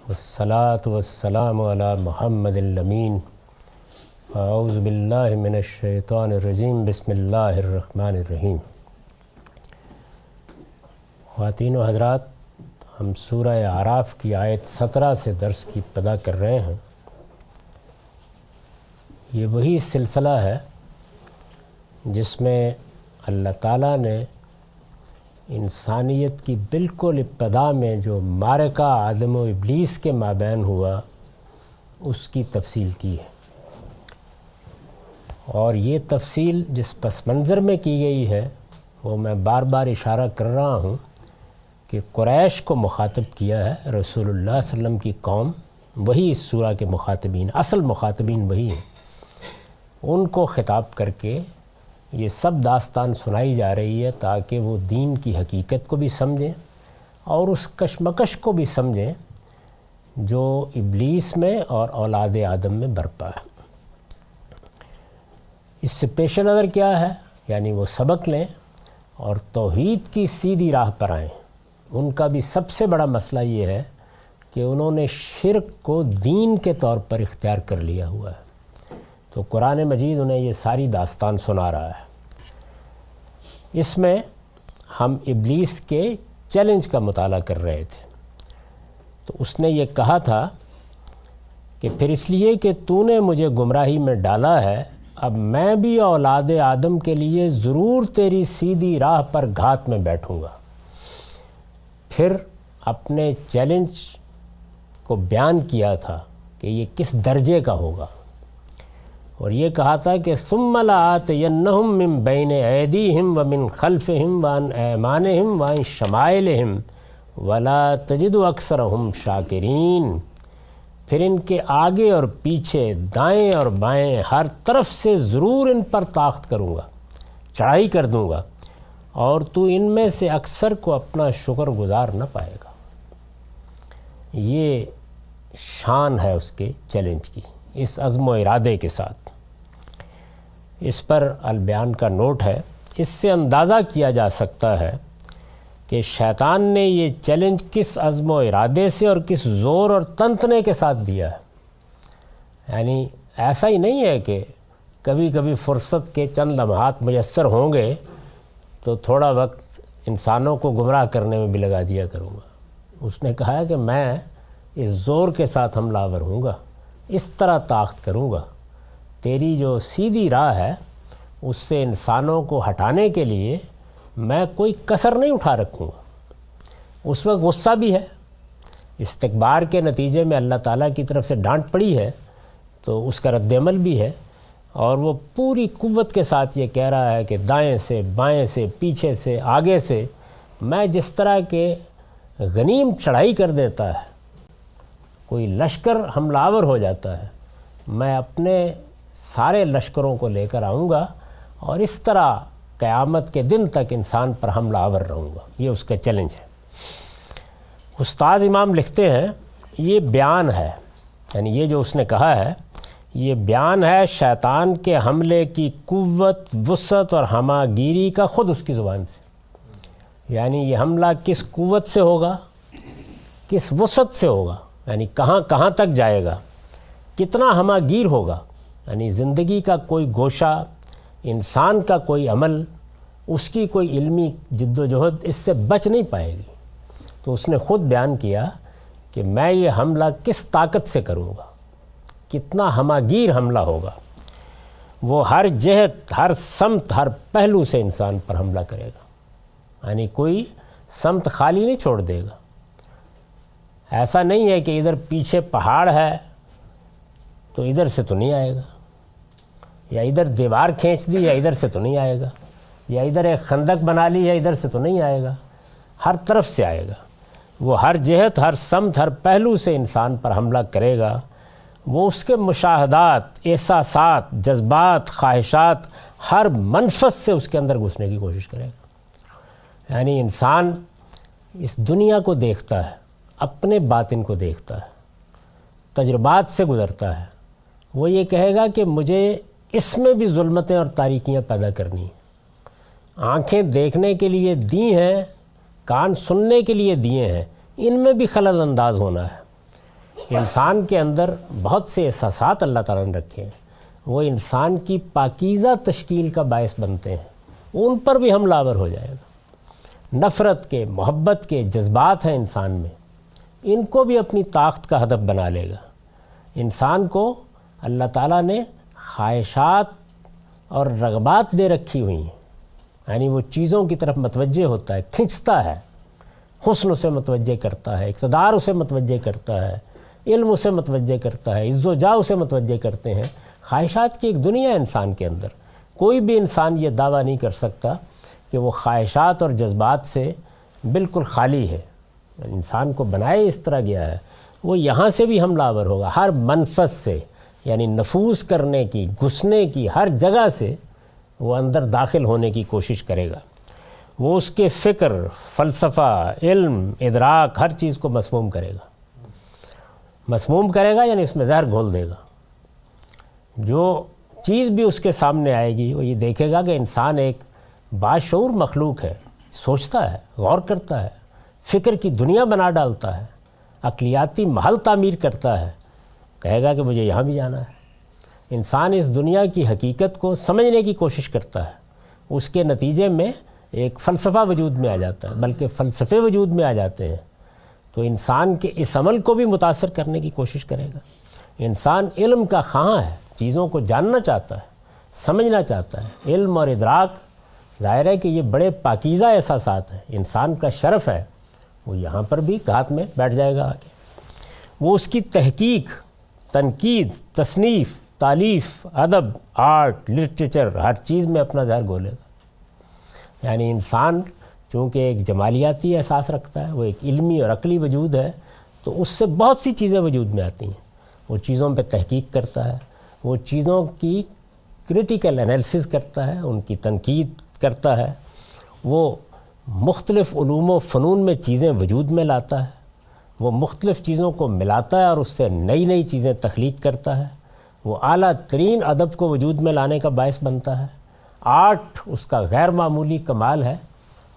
والصلاة والسلام علی محمد الامین اعوذ باللہ من الشیطان الرجیم بسم اللہ الرحمن الرحیم۔ خواتین و حضرات، ہم سورہ اعراف کی آیت 17 سے درس کی ابتدا کر رہے ہیں۔ یہ وہی سلسلہ ہے جس میں اللہ تعالیٰ نے انسانیت کی بالکل ابتدا میں جو معرکہ آدم و ابلیس کے مابین ہوا اس کی تفصیل کی ہے، اور یہ تفصیل جس پس منظر میں کی گئی ہے وہ میں بار بار اشارہ کر رہا ہوں کہ قریش کو مخاطب کیا ہے۔ رسول اللہ صلی اللہ علیہ وسلم کی قوم وہی اس سورہ کے مخاطبین، اصل مخاطبین وہی ہیں، ان کو خطاب کر کے یہ سب داستان سنائی جا رہی ہے تاکہ وہ دین کی حقیقت کو بھی سمجھیں اور اس کشمکش کو بھی سمجھیں جو ابلیس میں اور اولاد آدم میں برپا ہے۔ اس سے پیش نظر کیا ہے، یعنی وہ سبق لیں اور توحید کی سیدھی راہ پر آئیں۔ ان کا بھی سب سے بڑا مسئلہ یہ ہے کہ انہوں نے شرک کو دین کے طور پر اختیار کر لیا ہوا ہے، تو قرآن مجید انہیں یہ ساری داستان سنا رہا ہے۔ اس میں ہم ابلیس کے چیلنج کا مطالعہ کر رہے تھے، تو اس نے یہ کہا تھا کہ پھر اس لیے کہ تو نے مجھے گمراہی میں ڈالا ہے، اب میں بھی اولاد آدم کے لیے ضرور تیری سیدھی راہ پر گھات میں بیٹھوں گا۔ پھر اپنے چیلنج کو بیان کیا تھا کہ یہ کس درجے کا ہوگا، اور یہ کہا تھا کہ ثم لآتینہم من بین ایدیہم ومن خلفہم وعن ایمانہم وعن شمائلہم ولا تجد اکثرہم شاکرین۔ پھر ان کے آگے اور پیچھے، دائیں اور بائیں، ہر طرف سے ضرور ان پر طاقت کروں گا، چڑھائی کر دوں گا، اور تو ان میں سے اکثر کو اپنا شکر گزار نہ پائے گا۔ یہ شان ہے اس کے چیلنج کی، اس عزم و ارادے کے ساتھ۔ اس پر البیان کا نوٹ ہے۔ اس سے اندازہ کیا جا سکتا ہے کہ شیطان نے یہ چیلنج کس عزم و ارادے سے اور کس زور اور تنتنے کے ساتھ دیا ہے۔ یعنی ایسا ہی نہیں ہے کہ کبھی کبھی فرصت کے چند لمحات میسر ہوں گے تو تھوڑا وقت انسانوں کو گمراہ کرنے میں بھی لگا دیا کروں گا۔ اس نے کہا ہے کہ میں اس زور کے ساتھ حملہ آور ہوں گا، اس طرح طاقت کروں گا، تیری جو سیدھی راہ ہے اس سے انسانوں کو ہٹانے کے لیے میں کوئی کسر نہیں اٹھا رکھوں گا۔ اس وقت غصہ بھی ہے، استکبار کے نتیجے میں اللہ تعالیٰ کی طرف سے ڈانٹ پڑی ہے، تو اس کا رد عمل بھی ہے، اور وہ پوری قوت کے ساتھ یہ کہہ رہا ہے کہ دائیں سے، بائیں سے، پیچھے سے، آگے سے میں جس طرح کے غنیم چڑھائی کر دیتا ہے، کوئی لشکر حملہ آور ہو جاتا ہے، میں اپنے سارے لشکروں کو لے کر آؤں گا اور اس طرح قیامت کے دن تک انسان پر حملہ آور رہوں گا۔ یہ اس کا چیلنج ہے۔ استاذ امام لکھتے ہیں یہ بیان ہے، یعنی یہ جو اس نے کہا ہے یہ بیان ہے شیطان کے حملے کی قوت، وسعت اور ہمہ گیری کا خود اس کی زبان سے۔ یعنی یہ حملہ کس قوت سے ہوگا، کس وسعت سے ہوگا، یعنی کہاں کہاں تک جائے گا، کتنا ہمہ گیر ہوگا، یعنی زندگی کا کوئی گوشہ، انسان کا کوئی عمل، اس کی کوئی علمی جد و جہد اس سے بچ نہیں پائے گی۔ تو اس نے خود بیان کیا کہ میں یہ حملہ کس طاقت سے کروں گا، کتنا ہمہ گیر حملہ ہوگا۔ وہ ہر جہت، ہر سمت، ہر پہلو سے انسان پر حملہ کرے گا، یعنی کوئی سمت خالی نہیں چھوڑ دے گا۔ ایسا نہیں ہے کہ ادھر پیچھے پہاڑ ہے تو ادھر سے تو نہیں آئے گا، یا ادھر دیوار کھینچ دی یا ادھر سے تو نہیں آئے گا، یا ادھر ایک خندق بنا لی یا ادھر سے تو نہیں آئے گا، ہر طرف سے آئے گا۔ وہ ہر جہت، ہر سمت، ہر پہلو سے انسان پر حملہ کرے گا۔ وہ اس کے مشاہدات، احساسات، جذبات، خواہشات، ہر منفذ سے اس کے اندر گھسنے کی کوشش کرے گا۔ یعنی انسان اس دنیا کو دیکھتا ہے، اپنے باطن کو دیکھتا ہے، تجربات سے گزرتا ہے، وہ یہ کہے گا کہ مجھے اس میں بھی ظلمتیں اور تاریکیاں پیدا کرنی ہیں۔ آنکھیں دیکھنے کے لیے دی ہیں، کان سننے کے لیے دیے ہیں، ان میں بھی خلل انداز ہونا ہے۔ انسان کے اندر بہت سے احساسات اللہ تعالیٰ نے رکھے ہیں، وہ انسان کی پاکیزہ تشکیل کا باعث بنتے ہیں، ان پر بھی حملہ آور ہو جائے گا۔ نفرت کے، محبت کے جذبات ہیں انسان میں، ان کو بھی اپنی طاقت کا ہدف بنا لے گا۔ انسان کو اللہ تعالیٰ نے خواہشات اور رغبات دے رکھی ہوئی ہیں، یعنی وہ چیزوں کی طرف متوجہ ہوتا ہے، کھنچتا ہے، حسن اسے متوجہ کرتا ہے، اقتدار اسے متوجہ کرتا ہے، علم اسے متوجہ کرتا ہے، عز و جاہ اسے متوجہ کرتے ہیں۔ خواہشات کی ایک دنیا ہے انسان کے اندر، کوئی بھی انسان یہ دعویٰ نہیں کر سکتا کہ وہ خواہشات اور جذبات سے بالکل خالی ہے۔ انسان کو بنائے اس طرح گیا ہے، وہ یہاں سے بھی حملہ آور ہوگا، ہر منفذ سے، یعنی نفوذ کرنے کی، گھسنے کی ہر جگہ سے وہ اندر داخل ہونے کی کوشش کرے گا۔ وہ اس کے فکر، فلسفہ، علم، ادراک، ہر چیز کو مسموم کرے گا۔ مسموم کرے گا یعنی اس میں زہر گھول دے گا۔ جو چیز بھی اس کے سامنے آئے گی وہ یہ دیکھے گا کہ انسان ایک باشعور مخلوق ہے، سوچتا ہے، غور کرتا ہے، فکر کی دنیا بنا ڈالتا ہے، عقلیاتی محل تعمیر کرتا ہے، کہے گا کہ مجھے یہاں بھی جانا ہے۔ انسان اس دنیا کی حقیقت کو سمجھنے کی کوشش کرتا ہے، اس کے نتیجے میں ایک فلسفہ وجود میں آ جاتا ہے، بلکہ فلسفے وجود میں آ جاتے ہیں، تو انسان کے اس عمل کو بھی متاثر کرنے کی کوشش کرے گا۔ انسان علم کا خواہاں ہے، چیزوں کو جاننا چاہتا ہے، سمجھنا چاہتا ہے۔ علم اور ادراک ظاہر ہے کہ یہ بڑے پاکیزہ احساسات ہیں، انسان کا شرف ہے، وہ یہاں پر بھی ہاتھ میں بیٹھ جائے گا آگے۔ وہ اس کی تحقیق، تنقید، تصنیف، تالیف، ادب، آرٹ، لٹریچر، ہر چیز میں اپنا زہر گھولے گا۔ یعنی انسان چونکہ ایک جمالیاتی احساس رکھتا ہے، وہ ایک علمی اور عقلی وجود ہے، تو اس سے بہت سی چیزیں وجود میں آتی ہیں۔ وہ چیزوں پہ تحقیق کرتا ہے، وہ چیزوں کی کریٹیکل انالیسس کرتا ہے، ان کی تنقید کرتا ہے، وہ مختلف علوم و فنون میں چیزیں وجود میں لاتا ہے، وہ مختلف چیزوں کو ملاتا ہے اور اس سے نئی نئی چیزیں تخلیق کرتا ہے، وہ اعلیٰ ترین ادب کو وجود میں لانے کا باعث بنتا ہے۔ آرٹ اس کا غیر معمولی کمال ہے،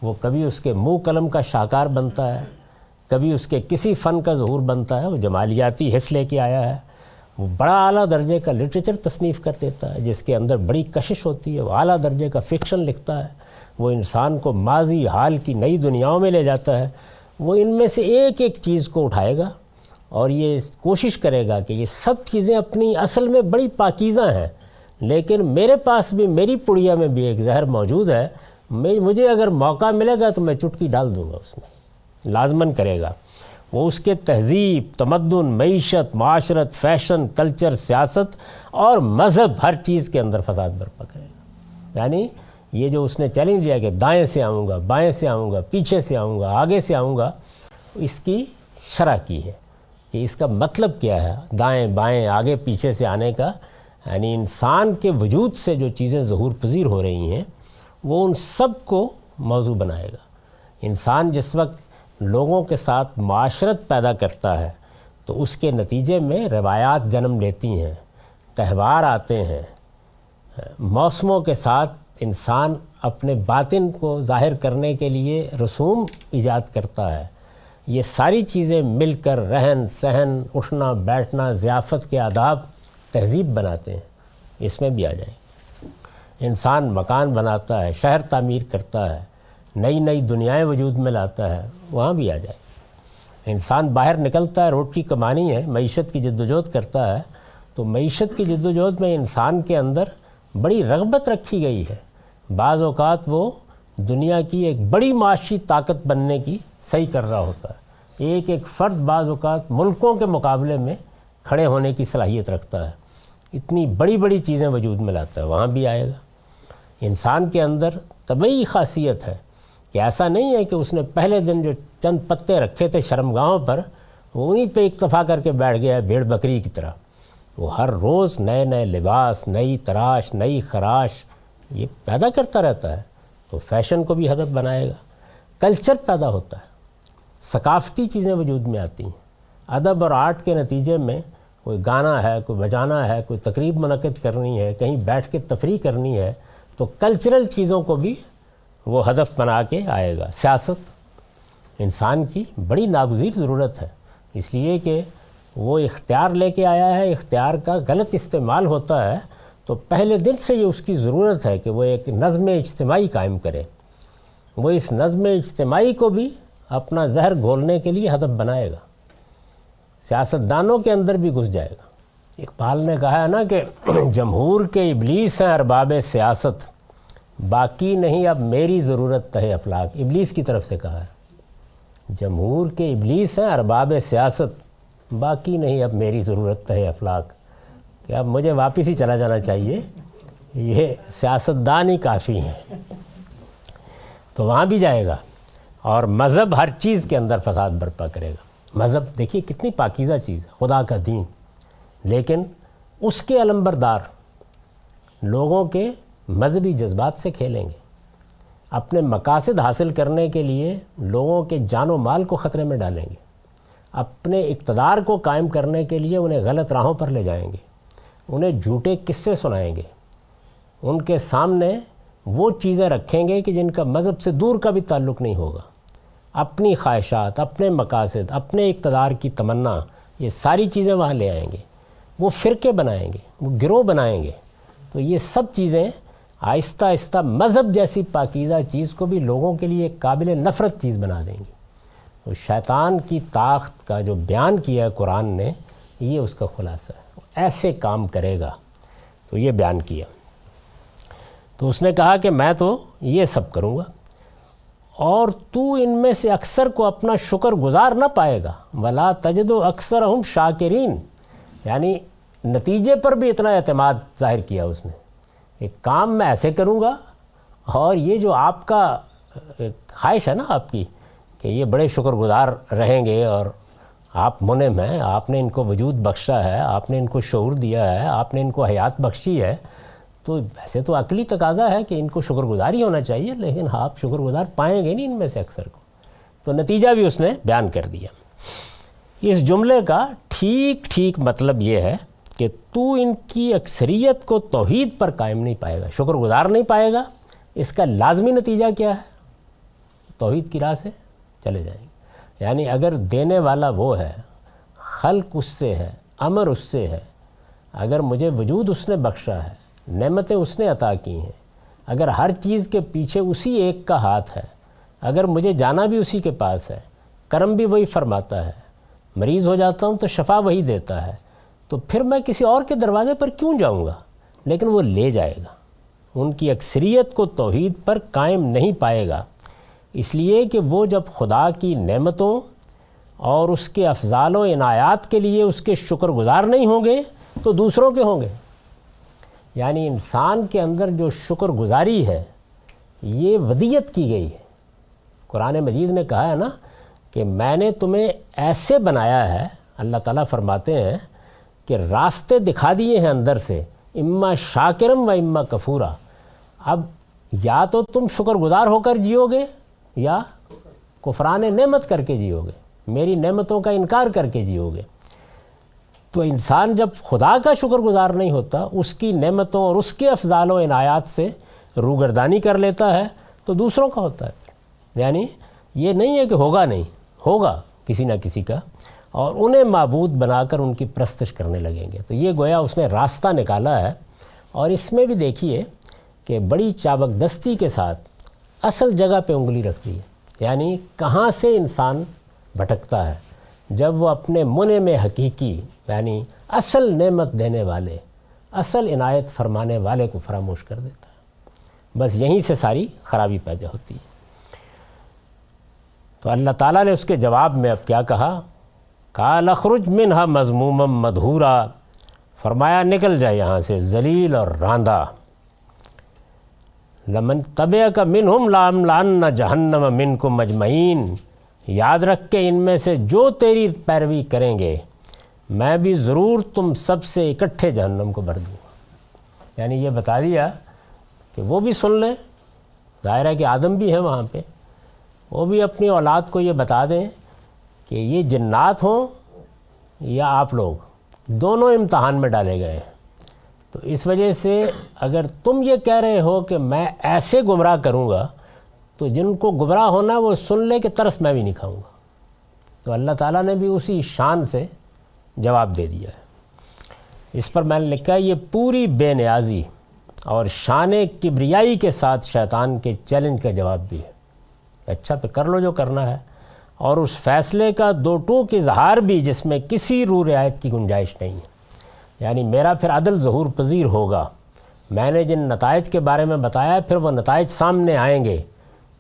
وہ کبھی اس کے منہ قلم کا شاہکار بنتا ہے، کبھی اس کے کسی فن کا ظہور بنتا ہے، وہ جمالیاتی حس لے کے آیا ہے۔ وہ بڑا اعلیٰ درجے کا لٹریچر تصنیف کر دیتا ہے جس کے اندر بڑی کشش ہوتی ہے، وہ اعلیٰ درجے کا فکشن لکھتا ہے، وہ انسان کو ماضی حال کی نئی دنیاؤں میں لے جاتا ہے۔ وہ ان میں سے ایک ایک چیز کو اٹھائے گا اور یہ کوشش کرے گا کہ یہ سب چیزیں اپنی اصل میں بڑی پاکیزہ ہیں، لیکن میرے پاس بھی، میری پڑیا میں بھی ایک زہر موجود ہے، مجھے اگر موقع ملے گا تو میں چٹکی ڈال دوں گا اس میں، لازماً کرے گا۔ وہ اس کے تہذیب، تمدن، معیشت، معاشرت، فیشن، کلچر، سیاست اور مذہب، ہر چیز کے اندر فساد برپا کرے گا۔ یعنی یہ جو اس نے چیلنج دیا کہ دائیں سے آؤں گا، بائیں سے آؤں گا، پیچھے سے آؤں گا، آگے سے آؤں گا، اس کی شرح کی ہے کہ اس کا مطلب کیا ہے، دائیں بائیں آگے پیچھے سے آنے کا۔ یعنی انسان کے وجود سے جو چیزیں ظہور پذیر ہو رہی ہیں وہ ان سب کو موضوع بنائے گا۔ انسان جس وقت لوگوں کے ساتھ معاشرت پیدا کرتا ہے تو اس کے نتیجے میں روایات جنم لیتی ہیں، تہوار آتے ہیں، موسموں کے ساتھ انسان اپنے باطن کو ظاہر کرنے کے لیے رسوم ایجاد کرتا ہے۔ یہ ساری چیزیں مل کر رہن سہن، اٹھنا بیٹھنا، ضیافت کے آداب تہذیب بناتے ہیں۔ اس میں بھی آ جائیں۔ انسان مکان بناتا ہے، شہر تعمیر کرتا ہے، نئی نئی دنیائیں وجود میں لاتا ہے، وہاں بھی آ جائے۔ انسان باہر نکلتا ہے، روٹی کمانی ہے، معیشت کی جدوجہد کرتا ہے، تو معیشت کی جدوجہد میں انسان کے اندر بڑی رغبت رکھی گئی ہے۔ بعض اوقات وہ دنیا کی ایک بڑی معاشی طاقت بننے کی صحیح کر رہا ہوتا ہے۔ ایک ایک فرد بعض اوقات ملکوں کے مقابلے میں کھڑے ہونے کی صلاحیت رکھتا ہے، اتنی بڑی بڑی چیزیں وجود میں لاتا ہے، وہاں بھی آئے گا۔ انسان کے اندر طبعی خاصیت ہے کہ ایسا نہیں ہے کہ اس نے پہلے دن جو چند پتے رکھے تھے شرمگاہوں پر وہ انہی پہ اکتفا کر کے بیٹھ گیا ہے بھیڑ بکری کی طرح۔ وہ ہر روز نئے نئے لباس، نئی تراش، نئی خراش یہ پیدا کرتا رہتا ہے، تو فیشن کو بھی ہدف بنائے گا۔ کلچر پیدا ہوتا ہے، ثقافتی چیزیں وجود میں آتی ہیں۔ ادب اور آرٹ کے نتیجے میں کوئی گانا ہے، کوئی بجانا ہے، کوئی تقریب منعقد کرنی ہے، کہیں بیٹھ کے تفریح کرنی ہے، تو کلچرل چیزوں کو بھی وہ ہدف بنا کے آئے گا۔ سیاست انسان کی بڑی ناگزیر ضرورت ہے، اس لیے کہ وہ اختیار لے کے آیا ہے، اختیار کا غلط استعمال ہوتا ہے تو پہلے دن سے یہ اس کی ضرورت ہے کہ وہ ایک نظم اجتماعی قائم کرے، وہ اس نظم اجتماعی کو بھی اپنا زہر گھولنے کے لیے ہدف بنائے گا، سیاستدانوں کے اندر بھی گھس جائے گا۔ اقبال نے کہا ہے نا کہ جمہور کے ابلیس ہیں ارباب سیاست، باقی نہیں اب میری ضرورت تہ افلاک۔ ابلیس کی طرف سے کہا ہے، جمہور کے ابلیس ہیں ارباب سیاست، باقی نہیں اب میری ضرورت تہ افلاک، کہ اب مجھے واپس ہی چلا جانا چاہیے، یہ سیاستدان ہی کافی ہیں۔ تو وہاں بھی جائے گا، اور مذہب ہر چیز کے اندر فساد برپا کرے گا۔ مذہب دیکھیے کتنی پاکیزہ چیز ہے، خدا کا دین، لیکن اس کے علمبردار لوگوں کے مذہبی جذبات سے کھیلیں گے، اپنے مقاصد حاصل کرنے کے لیے لوگوں کے جان و مال کو خطرے میں ڈالیں گے، اپنے اقتدار کو قائم کرنے کے لیے انہیں غلط راہوں پر لے جائیں گے، انہیں جھوٹے قصے سنائیں گے، ان کے سامنے وہ چیزیں رکھیں گے کہ جن کا مذہب سے دور کا بھی تعلق نہیں ہوگا، اپنی خواہشات، اپنے مقاصد، اپنے اقتدار کی تمنا، یہ ساری چیزیں وہاں لے آئیں گے، وہ فرقے بنائیں گے، وہ گروہ بنائیں گے۔ تو یہ سب چیزیں آہستہ آہستہ مذہب جیسی پاکیزہ چیز کو بھی لوگوں کے لیے ایک قابل نفرت چیز بنا دیں گی۔ تو شیطان کی طاقت کا جو بیان کیا ہے قرآن نے، یہ اس کا خلاصہ ہے، ایسے کام کرے گا، تو یہ بیان کیا۔ تو اس نے کہا کہ میں تو یہ سب کروں گا، اور تو ان میں سے اکثر کو اپنا شکر گزار نہ پائے گا، وَلَا تَجِدُ أَكْثَرَهُمْ شَاكِرِينَ، یعنی نتیجے پر بھی اتنا اعتماد ظاہر کیا اس نے، ایک کام میں ایسے کروں گا، اور یہ جو آپ کا خواہش ہے نا آپ کی کہ یہ بڑے شکر گزار رہیں گے، اور آپ منعم ہیں، آپ نے ان کو وجود بخشا ہے، آپ نے ان کو شعور دیا ہے، آپ نے ان کو حیات بخشی ہے، تو ویسے تو عقلی تقاضا ہے کہ ان کو شکر گزار ہی ہونا چاہیے، لیکن آپ شکر گزار پائیں گے نہیں ان میں سے اکثر کو۔ تو نتیجہ بھی اس نے بیان کر دیا۔ اس جملے کا ٹھیک ٹھیک مطلب یہ ہے کہ تو ان کی اکثریت کو توحید پر قائم نہیں پائے گا، شکر گزار نہیں پائے گا۔ اس کا لازمی نتیجہ کیا ہے؟ توحید کی راہ سے چلے جائیں گے۔ یعنی اگر دینے والا وہ ہے، خلق اس سے ہے، امر اس سے ہے، اگر مجھے وجود اس نے بخشا ہے، نعمتیں اس نے عطا کی ہیں، اگر ہر چیز کے پیچھے اسی ایک کا ہاتھ ہے، اگر مجھے جانا بھی اسی کے پاس ہے، کرم بھی وہی فرماتا ہے، مریض ہو جاتا ہوں تو شفا وہی دیتا ہے، تو پھر میں کسی اور کے دروازے پر کیوں جاؤں گا؟ لیکن وہ لے جائے گا، ان کی اکثریت کو توحید پر قائم نہیں پائے گا، اس لیے کہ وہ جب خدا کی نعمتوں اور اس کے افضال و عنایات کے لیے اس کے شکر گزار نہیں ہوں گے تو دوسروں کے ہوں گے۔ یعنی انسان کے اندر جو شکر گزاری ہے یہ ودیت کی گئی ہے۔ قرآن مجید نے کہا ہے نا کہ میں نے تمہیں ایسے بنایا ہے، اللہ تعالیٰ فرماتے ہیں کہ راستے دکھا دیے ہیں اندر سے، اما شاکرم و اما کفورا۔ اب یا تو تم شکر گزار ہو کر جیو گے یا کفران نعمت کر کے جیو گے، میری نعمتوں کا انکار کر کے جیو گے۔ تو انسان جب خدا کا شکر گزار نہیں ہوتا، اس کی نعمتوں اور اس کے افضال و عنایات سے روگردانی کر لیتا ہے، تو دوسروں کا ہوتا ہے۔ یعنی یہ نہیں ہے کہ ہوگا نہیں، ہوگا کسی نہ کسی کا، اور انہیں معبود بنا کر ان کی پرستش کرنے لگیں گے۔ تو یہ گویا اس نے راستہ نکالا ہے، اور اس میں بھی دیکھیے کہ بڑی چابک دستی کے ساتھ اصل جگہ پہ انگلی رکھ دی ہے۔ یعنی کہاں سے انسان بھٹکتا ہے؟ جب وہ اپنے منعم حقیقی، یعنی اصل نعمت دینے والے، اصل عنایت فرمانے والے کو فراموش کر دیتا ہے۔ بس یہیں سے ساری خرابی پیدا ہوتی ہے۔ تو اللہ تعالیٰ نے اس کے جواب میں اب کیا کہا؟ قال اخرج منہا مذموما مدحورا، فرمایا نکل جائے یہاں سے ذلیل اور راندہ۔ لمن تبعک منہم لاملأن جہنم منکم اجمعین، یاد رکھ کے ان میں سے جو تیری پیروی کریں گے میں بھی ضرور تم سب سے اکٹھے جہنم کو بھر دوں گا۔ یعنی یہ بتا دیا کہ وہ بھی سن لیں، ظاہر ہے کہ آدم بھی ہیں وہاں پہ، وہ بھی اپنی اولاد کو یہ بتا دیں کہ یہ جنات ہوں یا آپ لوگ، دونوں امتحان میں ڈالے گئے ہیں۔ تو اس وجہ سے اگر تم یہ کہہ رہے ہو کہ میں ایسے گمراہ کروں گا، تو جن کو گمراہ ہونا وہ سن لے کہ ترس میں بھی نہیں کھاؤں گا۔ تو اللہ تعالیٰ نے بھی اسی شان سے جواب دے دیا ہے۔ اس پر میں نے لکھا ہے یہ پوری بے نیازی اور شان کبریائی کے ساتھ شیطان کے چیلنج کا جواب بھی ہے۔ اچھا پھر کر لو جو کرنا ہے، اور اس فیصلے کا دو ٹوک اظہار بھی جس میں کسی رو رعایت کی گنجائش نہیں ہے۔ یعنی میرا پھر عدل ظہور پذیر ہوگا، میں نے جن نتائج کے بارے میں بتایا پھر وہ نتائج سامنے آئیں گے،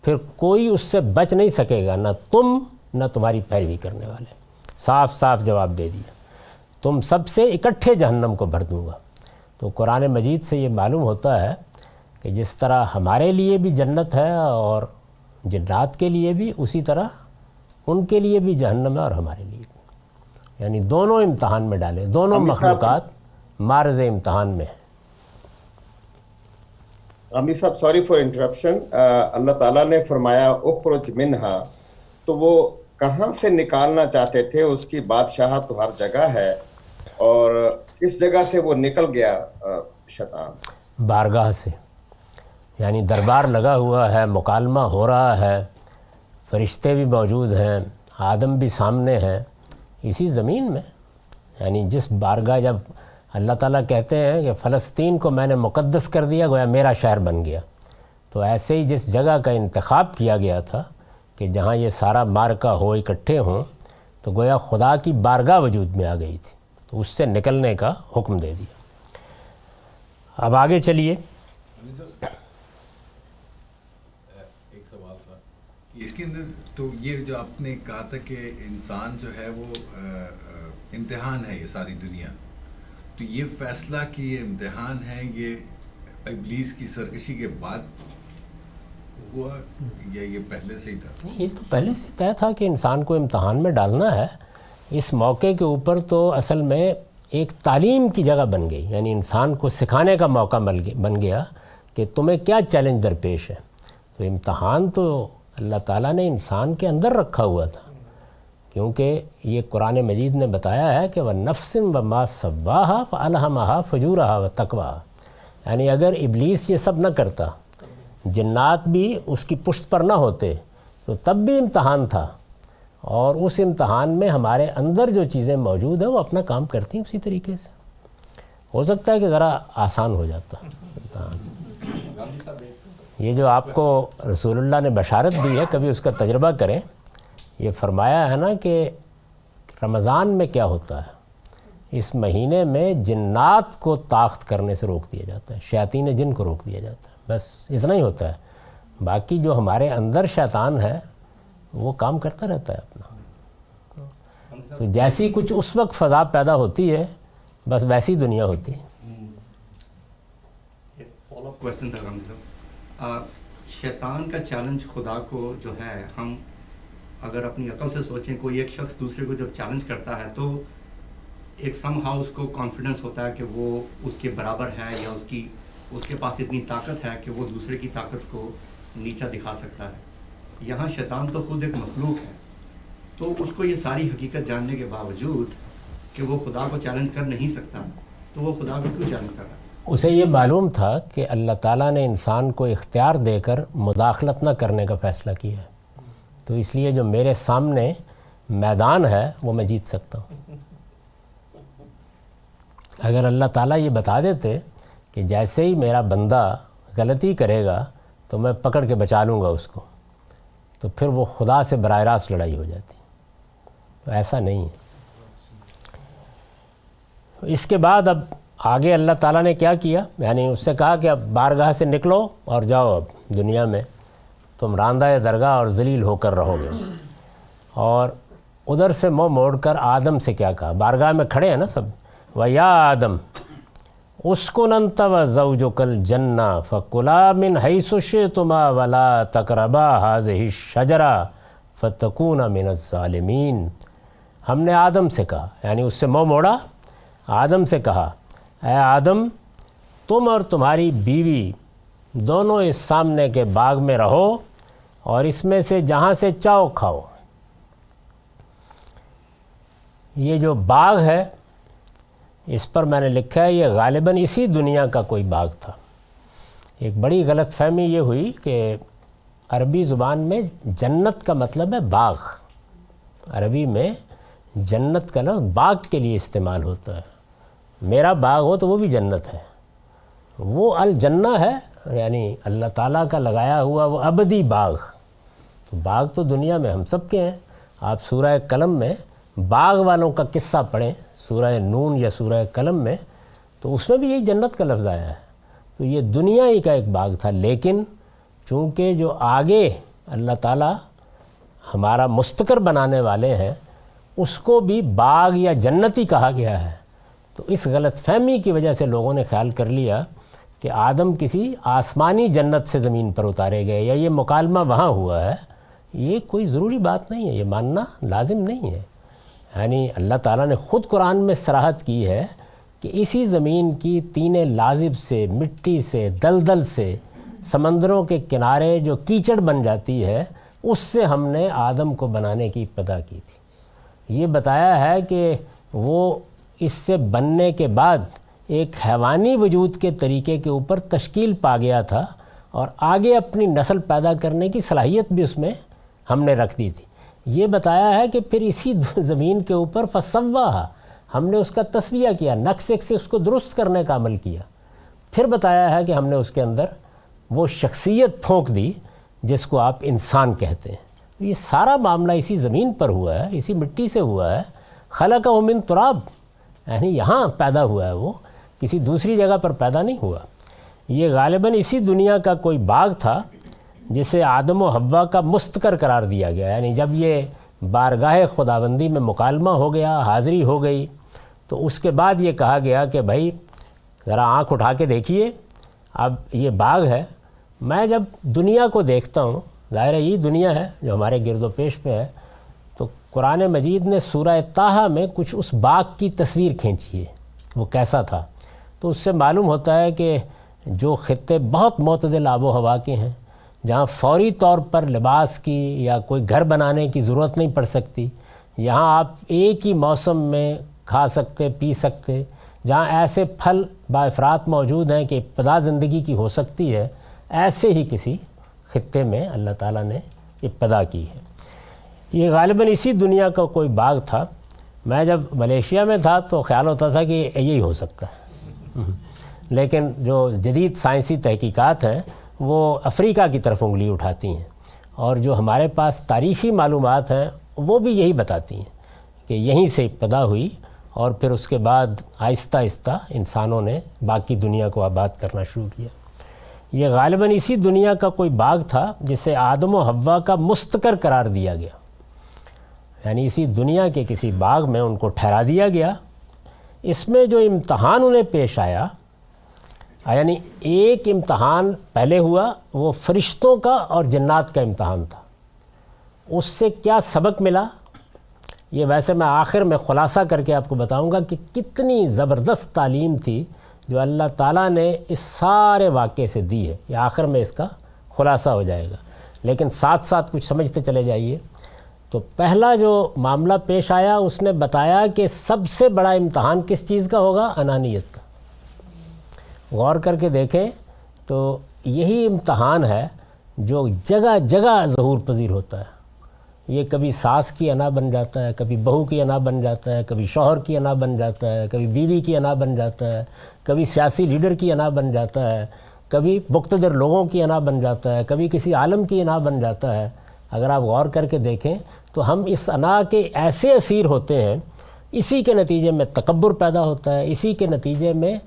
پھر کوئی اس سے بچ نہیں سکے گا، نہ تم نہ تمہاری پیروی کرنے والے۔ صاف صاف جواب دے دیا، تم سب سے اکٹھے جہنم کو بھر دوں گا۔ تو قرآن مجید سے یہ معلوم ہوتا ہے کہ جس طرح ہمارے لیے بھی جنت ہے اور جنات کے لیے بھی، اسی طرح ان کے لیے بھی جہنم ہے اور ہمارے لیے بھی۔ یعنی دونوں امتحان میں ڈالے، دونوں مخلوقات معرض امتحان میں ہیں۔ غامی صاحب سوری فار انٹرپشن، اللہ تعالیٰ نے فرمایا اخرج منہا، تو وہ کہاں سے نکالنا چاہتے تھے؟ اس کی بادشاہت تو ہر جگہ ہے، اور کس جگہ سے وہ نکل گیا شیطان؟ بارگاہ سے، یعنی دربار لگا ہوا ہے، مکالمہ ہو رہا ہے، فرشتے بھی موجود ہیں، آدم بھی سامنے ہیں، اسی زمین میں۔ یعنی جس بارگاہ، جب اللہ تعالیٰ کہتے ہیں کہ فلسطین کو میں نے مقدس کر دیا، گویا میرا شہر بن گیا، تو ایسے ہی جس جگہ کا انتخاب کیا گیا تھا کہ جہاں یہ سارا معرکہ ہو، اکٹھے ہوں، تو گویا خدا کی بارگاہ وجود میں آ گئی تھی، تو اس سے نکلنے کا حکم دے دیا۔ اب آگے چلیے۔ ایک سوال تھا اس کے اندر، تو یہ جو آپ نے کہا تھا کہ انسان جو ہے وہ امتحان ہے، یہ ساری دنیا، تو یہ فیصلہ کہ یہ امتحان ہے، یہ ابلیس کی سرکشی کے بعد ہوا یا یہ پہلے سے ہی تھا؟ یہ تو پہلے سے طے تھا کہ انسان کو امتحان میں ڈالنا ہے۔ اس موقع کے اوپر تو اصل میں ایک تعلیم کی جگہ بن گئی، یعنی انسان کو سکھانے کا موقع بن گیا کہ تمہیں کیا چیلنج درپیش ہے۔ تو امتحان تو اللہ تعالیٰ نے انسان کے اندر رکھا ہوا تھا، کیونکہ یہ قرآن مجید نے بتایا ہے کہ وَنَفْسٍ وَمَا سَوَّاهَا فَأَلْهَمَهَا فُجُورَهَا وَتَقْوَاهَا، یعنی اگر ابلیس یہ سب نہ کرتا، جنات بھی اس کی پشت پر نہ ہوتے، تو تب بھی امتحان تھا، اور اس امتحان میں ہمارے اندر جو چیزیں موجود ہیں وہ اپنا کام کرتی ہیں اسی طریقے سے۔ ہو سکتا ہے کہ ذرا آسان ہو جاتا امتحان۔ یہ جو آپ کو رسول اللہ نے بشارت دی ہے، کبھی اس کا تجربہ کریں۔ یہ فرمایا ہے نا کہ رمضان میں کیا ہوتا ہے، اس مہینے میں جنات کو طاقت کرنے سے روک دیا جاتا ہے، شیاطین جن کو روک دیا جاتا ہے، بس اتنا ہی ہوتا ہے۔ باقی جو ہمارے اندر شیطان ہے وہ کام کرتا رہتا ہے اپنا۔ تو جیسی کچھ اس وقت فضا پیدا ہوتی ہے، بس ویسی دنیا ہوتی ہے۔ فالو اپ کوسچن تھا غامی صاحب، شیطان کا چیلنج خدا کو جو ہے، ہم اگر اپنی عقل سے سوچیں، کوئی ایک شخص دوسرے کو جب چیلنج کرتا ہے تو ایک سم ہاؤ اس کو کانفیڈنس ہوتا ہے کہ وہ اس کے برابر ہے، یا اس کے پاس اتنی طاقت ہے کہ وہ دوسرے کی طاقت کو نیچا دکھا سکتا ہے۔ یہاں شیطان تو خود ایک مخلوق ہے، تو اس کو یہ ساری حقیقت جاننے کے باوجود کہ وہ خدا کو چیلنج کر نہیں سکتا، تو وہ خدا کو کیوں چیلنج کر رہا ہے؟ اسے یہ معلوم تھا کہ اللہ تعالیٰ نے انسان کو اختیار دے کر مداخلت نہ کرنے کا فیصلہ کیا ہے، تو اس لیے جو میرے سامنے میدان ہے وہ میں جیت سکتا ہوں۔ اگر اللہ تعالیٰ یہ بتا دیتے کہ جیسے ہی میرا بندہ غلطی کرے گا تو میں پکڑ کے بچا لوں گا اس کو، تو پھر وہ خدا سے براہ راست لڑائی ہو جاتی، تو ایسا نہیں ہے۔ اس کے بعد اب آگے اللہ تعالیٰ نے کیا کیا، یعنی اس سے کہا کہ اب بارگاہ سے نکلو اور جاؤ، اب دنیا میں تم راندہ درگاہ اور ذلیل ہو کر رہو گے۔ اور ادھر سے منہ موڑ کر آدم سے کیا کہا، بارگاہ میں کھڑے ہیں نا سب، وَيَا آدم اسکن انت وزوجک الجنہ فکلا من حیث شئتما ولا تقربا هذه الشجرہ فتکونا من الظالمین۔ ہم نے آدم سے کہا، یعنی اس سے منہ موڑا، آدم سے کہا، اے آدم تم اور تمہاری بیوی دونوں اس سامنے کے باغ میں رہو اور اس میں سے جہاں سے چاہو کھاؤ۔ یہ جو باغ ہے اس پر میں نے لکھا ہے یہ غالباً اسی دنیا کا کوئی باغ تھا۔ ایک بڑی غلط فہمی یہ ہوئی کہ عربی زبان میں جنت کا مطلب ہے باغ، عربی میں جنت کا لفظ باغ کے لیے استعمال ہوتا ہے. میرا باغ ہو تو وہ بھی جنت ہے. وہ الجنہ ہے یعنی اللہ تعالیٰ کا لگایا ہوا وہ ابدی باغ. تو باغ تو دنیا میں ہم سب کے ہیں. آپ سورہ قلم میں باغ والوں کا قصہ پڑھیں, سورہ نون یا سورہ قلم میں, تو اس میں بھی یہی جنت کا لفظ آیا ہے. تو یہ دنیا ہی کا ایک باغ تھا, لیکن چونکہ جو آگے اللہ تعالیٰ ہمارا مستقر بنانے والے ہیں اس کو بھی باغ یا جنت ہی کہا گیا ہے. تو اس غلط فہمی کی وجہ سے لوگوں نے خیال کر لیا کہ آدم کسی آسمانی جنت سے زمین پر اتارے گئے یا یہ مکالمہ وہاں ہوا ہے. یہ کوئی ضروری بات نہیں ہے, یہ ماننا لازم نہیں ہے. یعنی اللہ تعالیٰ نے خود قرآن میں صراحت کی ہے کہ اسی زمین کی طین لازب سے, مٹی سے, دلدل سے, سمندروں کے کنارے جو کیچڑ بن جاتی ہے اس سے ہم نے آدم کو بنانے کی ابتدا کی تھی. یہ بتایا ہے کہ وہ اس سے بننے کے بعد ایک حیوانی وجود کے طریقے کے اوپر تشکیل پا گیا تھا اور آگے اپنی نسل پیدا کرنے کی صلاحیت بھی اس میں ہم نے رکھ دی تھی. یہ بتایا ہے کہ پھر اسی زمین کے اوپر فسواہا, ہم نے اس کا تسویہ کیا, نقص ایک سے اس کو درست کرنے کا عمل کیا. پھر بتایا ہے کہ ہم نے اس کے اندر وہ شخصیت پھونک دی جس کو آپ انسان کہتے ہیں. یہ سارا معاملہ اسی زمین پر ہوا ہے, اسی مٹی سے ہوا ہے. خلقہ من تراب, یعنی یہاں پیدا ہوا ہے, وہ کسی دوسری جگہ پر پیدا نہیں ہوا. یہ غالباً اسی دنیا کا کوئی باغ تھا جسے آدم و حوا کا مستقر قرار دیا گیا. یعنی جب یہ بارگاہ خداوندی میں مکالمہ ہو گیا, حاضری ہو گئی, تو اس کے بعد یہ کہا گیا کہ بھائی ذرا آنکھ اٹھا کے دیکھیے, اب یہ باغ ہے. میں جب دنیا کو دیکھتا ہوں, ظاہر ہے یہ دنیا ہے جو ہمارے گرد و پیش میں ہے, تو قرآن مجید نے سورہ طٰہٰ میں کچھ اس باغ کی تصویر کھینچی ہے, وہ کیسا تھا. تو اس سے معلوم ہوتا ہے کہ جو خطے بہت معتدل آب و ہوا کے ہیں, جہاں فوری طور پر لباس کی یا کوئی گھر بنانے کی ضرورت نہیں پڑ سکتی, یہاں آپ ایک ہی موسم میں کھا سکتے, پی سکتے, جہاں ایسے پھل بافرات موجود ہیں کہ ابتدا زندگی کی ہو سکتی ہے, ایسے ہی کسی خطے میں اللہ تعالیٰ نے ابتدا کی ہے. یہ غالباً اسی دنیا کا کوئی باغ تھا. میں جب ملیشیا میں تھا تو خیال ہوتا تھا کہ یہی ہو سکتا ہے, لیکن جو جدید سائنسی تحقیقات ہیں وہ افریقہ کی طرف انگلی اٹھاتی ہیں, اور جو ہمارے پاس تاریخی معلومات ہیں وہ بھی یہی بتاتی ہیں کہ یہیں سے ابتدا ہوئی, اور پھر اس کے بعد آہستہ آہستہ انسانوں نے باقی دنیا کو آباد کرنا شروع کیا. یہ غالباً اسی دنیا کا کوئی باغ تھا جسے آدم و حوا کا مستقر قرار دیا گیا. یعنی اسی دنیا کے کسی باغ میں ان کو ٹھہرا دیا گیا. اس میں جو امتحان انہیں پیش آیا, یعنی ایک امتحان پہلے ہوا, وہ فرشتوں کا اور جنات کا امتحان تھا. اس سے کیا سبق ملا, یہ ویسے میں آخر میں خلاصہ کر کے آپ کو بتاؤں گا کہ کتنی زبردست تعلیم تھی جو اللہ تعالیٰ نے اس سارے واقعے سے دی ہے. یہ آخر میں اس کا خلاصہ ہو جائے گا, لیکن ساتھ ساتھ کچھ سمجھتے چلے جائیے. تو پہلا جو معاملہ پیش آیا اس نے بتایا کہ سب سے بڑا امتحان کس چیز کا ہوگا, انانیت کا. غور کر کے دیکھیں تو یہی امتحان ہے جو جگہ جگہ ظہور پذیر ہوتا ہے. یہ کبھی ساس کی انا بن جاتا ہے, کبھی بہو کی انا بن جاتا ہے, کبھی شوہر کی انا بن جاتا ہے, کبھی بیوی کی انا بن جاتا ہے, کبھی سیاسی لیڈر کی انا بن جاتا ہے, کبھی مقتدر لوگوں کی انا بن جاتا ہے, کبھی کسی عالم کی انا بن جاتا ہے. اگر آپ غور کر کے دیکھیں تو ہم اس انا کے ایسے اسیر ہوتے ہیں, اسی کے نتیجے میں تکبر پیدا ہوتا ہے, اسی کے نتیجے میں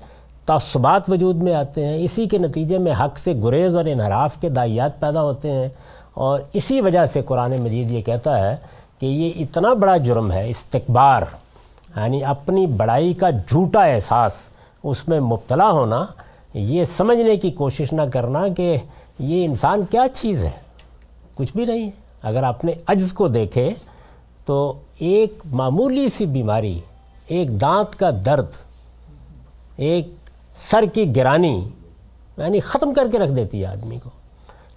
تعصبات وجود میں آتے ہیں, اسی کے نتیجے میں حق سے گریز اور انحراف کے داعیات پیدا ہوتے ہیں. اور اسی وجہ سے قرآن مجید یہ کہتا ہے کہ یہ اتنا بڑا جرم ہے استکبار, یعنی اپنی بڑائی کا جھوٹا احساس, اس میں مبتلا ہونا, یہ سمجھنے کی کوشش نہ کرنا کہ یہ انسان کیا چیز ہے, کچھ بھی نہیں ہے. اگر اپنے عجز کو دیکھے تو ایک معمولی سی بیماری, ایک دانت کا درد, ایک سر کی گرانی, یعنی ختم کر کے رکھ دیتی ہے آدمی کو.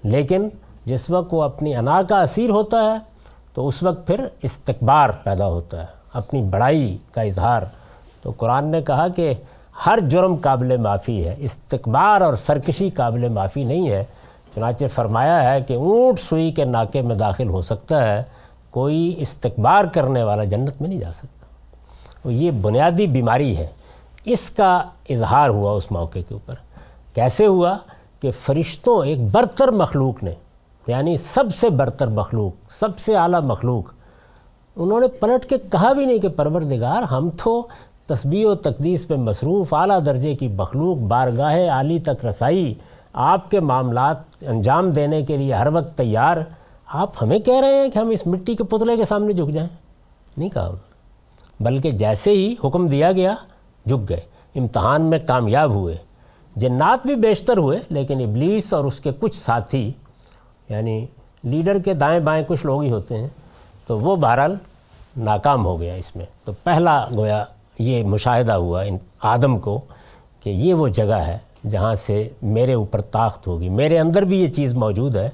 لیکن جس وقت وہ اپنی انا کا اسیر ہوتا ہے تو اس وقت پھر استکبار پیدا ہوتا ہے, اپنی بڑائی کا اظہار. تو قرآن نے کہا کہ ہر جرم قابل معافی ہے, استکبار اور سرکشی قابل معافی نہیں ہے. چنانچہ فرمایا ہے کہ اونٹ سوئی کے ناکے میں داخل ہو سکتا ہے, کوئی استکبار کرنے والا جنت میں نہیں جا سکتا. اور یہ بنیادی بیماری ہے. اس کا اظہار ہوا اس موقع کے اوپر. کیسے ہوا کہ فرشتوں، ایک برتر مخلوق نے، یعنی سب سے برتر مخلوق، سب سے اعلیٰ مخلوق، انہوں نے پلٹ کے کہا بھی نہیں کہ پروردگار ہم تو تسبیح و تقدیس پہ مصروف، اعلیٰ درجے کی مخلوق، بارگاہ عالی تک رسائی، آپ کے معاملات انجام دینے کے لیے ہر وقت تیار، آپ ہمیں کہہ رہے ہیں کہ ہم اس مٹی کے پتلے کے سامنے جھک جائیں؟ نہیں کہا انہوں نے، بلکہ جیسے ہی حکم دیا گیا جھک گئے. امتحان میں کامیاب ہوئے. جنات بھی بیشتر ہوئے، لیکن ابلیس اور اس کے کچھ ساتھی، یعنی لیڈر کے دائیں بائیں کچھ لوگ ہی ہوتے ہیں، تو وہ بہرحال ناکام ہو گیا اس میں. تو پہلا گویا یہ مشاہدہ ہوا آدم کو کہ یہ وہ جگہ ہے جہاں سے میرے اوپر طاقت ہوگی. میرے اندر بھی یہ چیز موجود ہے،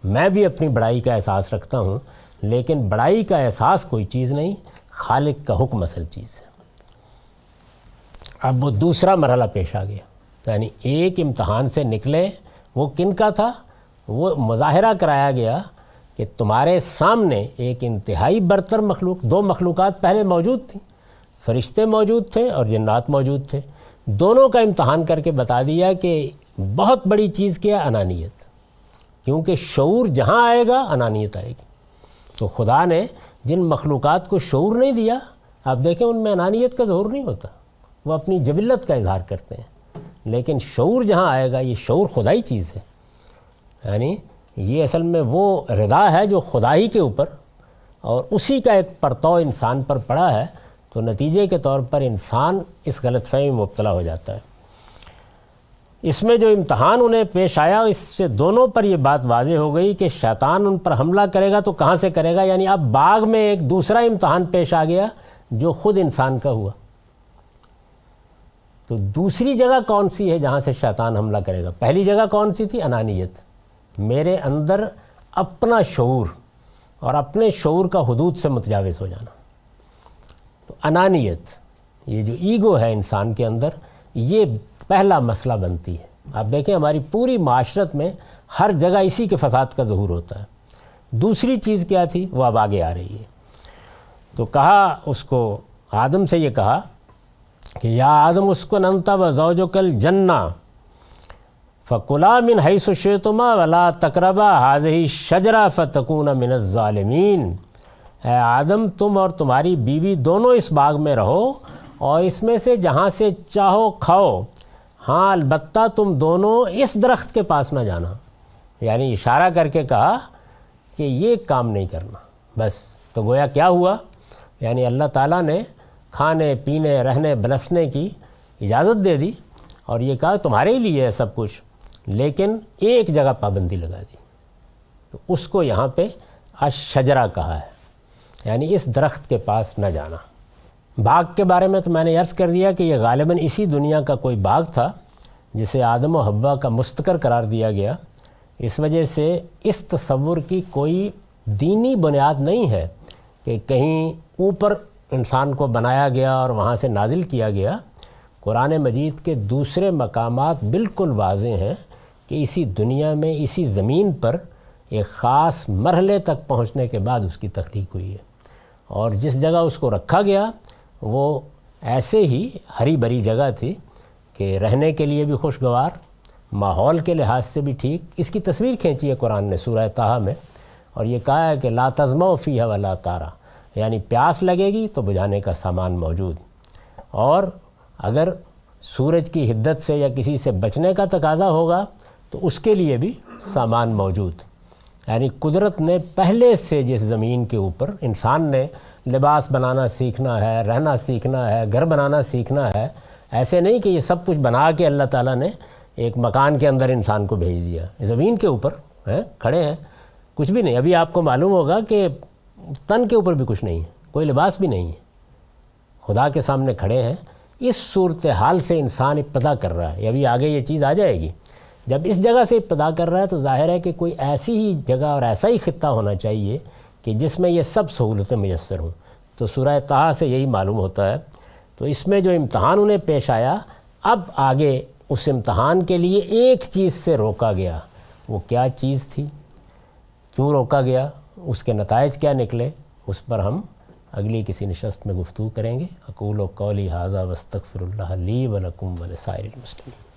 میں بھی اپنی بڑائی کا احساس رکھتا ہوں، لیکن بڑائی کا احساس کوئی چیز نہیں، خالق کا حکم اصل چیز ہے. اب وہ دوسرا مرحلہ پیش آ گیا. یعنی ایک امتحان سے نکلے، وہ کن کا تھا؟ وہ مظاہرہ کرایا گیا کہ تمہارے سامنے ایک انتہائی برتر مخلوق، دو مخلوقات پہلے موجود تھیں، فرشتے موجود تھے اور جنات موجود تھے. دونوں کا امتحان کر کے بتا دیا کہ بہت بڑی چیز کیا ہے؟ انانیت. کیونکہ شعور جہاں آئے گا انانیت آئے گی. تو خدا نے جن مخلوقات کو شعور نہیں دیا، آپ دیکھیں ان میں انانیت کا ظہور نہیں ہوتا، وہ اپنی جبلت کا اظہار کرتے ہیں. لیکن شعور جہاں آئے گا، یہ شعور خدائی چیز ہے. یعنی یہ اصل میں وہ رضا ہے جو خدا ہی کے اوپر، اور اسی کا ایک پرتو انسان پر پڑا ہے. تو نتیجے کے طور پر انسان اس غلط فہمی میں مبتلا ہو جاتا ہے. اس میں جو امتحان انہیں پیش آیا، اس سے دونوں پر یہ بات واضح ہو گئی کہ شیطان ان پر حملہ کرے گا تو کہاں سے کرے گا. یعنی اب باغ میں ایک دوسرا امتحان پیش آ گیا جو خود انسان کا ہوا. تو دوسری جگہ کون سی ہے جہاں سے شیطان حملہ کرے گا؟ پہلی جگہ کون سی تھی؟ انانیت. میرے اندر اپنا شعور اور اپنے شعور کا حدود سے متجاوز ہو جانا. تو انانیت، یہ جو ایگو ہے انسان کے اندر، یہ پہلا مسئلہ بنتی ہے. آپ دیکھیں ہماری پوری معاشرت میں ہر جگہ اسی کے فساد کا ظہور ہوتا ہے. دوسری چیز کیا تھی؟ وہ اب آگے آ رہی ہے. تو کہا اس کو، آدم سے یہ کہا کہ یا آدم اسکن انت وزوجک الجنہ فکلا من حیث شئتما ولا تقربا ہذہ الشجرہ فتکونا من الظالمین. اے آدم، تم اور تمہاری بیوی دونوں اس باغ میں رہو اور اس میں سے جہاں سے چاہو کھاؤ، ہاں البتہ تم دونوں اس درخت کے پاس نہ جانا. یعنی اشارہ کر کے کہا کہ یہ کام نہیں کرنا بس. تو گویا کیا ہوا؟ یعنی اللہ تعالیٰ نے کھانے پینے رہنے بلسنے کی اجازت دے دی اور یہ کہا تمہارے ہی لیے ہے سب کچھ، لیکن ایک جگہ پابندی لگا دی. تو اس کو یہاں پہ الشجرہ کہا ہے، یعنی اس درخت کے پاس نہ جانا. باغ کے بارے میں تو میں نے عرض کر دیا کہ یہ غالباً اسی دنیا کا کوئی باغ تھا جسے آدم و حوا کا مستقر قرار دیا گیا. اس وجہ سے اس تصور کی کوئی دینی بنیاد نہیں ہے کہ کہیں اوپر انسان کو بنایا گیا اور وہاں سے نازل کیا گیا. قرآن مجید کے دوسرے مقامات بالکل واضح ہیں کہ اسی دنیا میں، اسی زمین پر ایک خاص مرحلے تک پہنچنے کے بعد اس کی تخلیق ہوئی ہے. اور جس جگہ اس کو رکھا گیا وہ ایسے ہی ہری بھری جگہ تھی کہ رہنے کے لیے بھی خوشگوار، ماحول کے لحاظ سے بھی ٹھیک. اس کی تصویر کھینچی ہے قرآن نے سورہ طٰہٰ میں، اور یہ کہا ہے کہ لا تظمؤ فیہا ولا تارا، یعنی پیاس لگے گی تو بجھانے کا سامان موجود، اور اگر سورج کی حدت سے یا کسی سے بچنے کا تقاضا ہوگا تو اس کے لیے بھی سامان موجود. یعنی قدرت نے پہلے سے جس زمین کے اوپر انسان نے لباس بنانا سیکھنا ہے، رہنا سیکھنا ہے، گھر بنانا سیکھنا ہے، ایسے نہیں کہ یہ سب کچھ بنا کے اللہ تعالیٰ نے ایک مکان کے اندر انسان کو بھیج دیا. زمین کے اوپر کھڑے ہیں، کچھ بھی نہیں. ابھی آپ کو معلوم ہوگا کہ تن کے اوپر بھی کچھ نہیں ہے، کوئی لباس بھی نہیں ہے، خدا کے سامنے کھڑے ہیں. اس صورتحال سے انسان ابتدا کر رہا ہے. ابھی آگے یہ چیز آ جائے گی. جب اس جگہ سے ابتدا کر رہا ہے تو ظاہر ہے کہ کوئی ایسی ہی جگہ اور ایسا ہی خطہ ہونا چاہیے کہ جس میں یہ سب سہولتیں میسر ہوں. تو سورہ طٰہٰ سے یہی معلوم ہوتا ہے. تو اس میں جو امتحان انہیں پیش آیا، اب آگے اس امتحان کے لیے ایک چیز سے روکا گیا. وہ کیا چیز تھی؟ کیوں روکا گیا؟ اس کے نتائج کیا نکلے؟ اس پر ہم اگلی کسی نشست میں گفتگو کریں گے۔ اقول و قولی ھذا واستغفر اللہ لی ولکم ولسائر المسلمین۔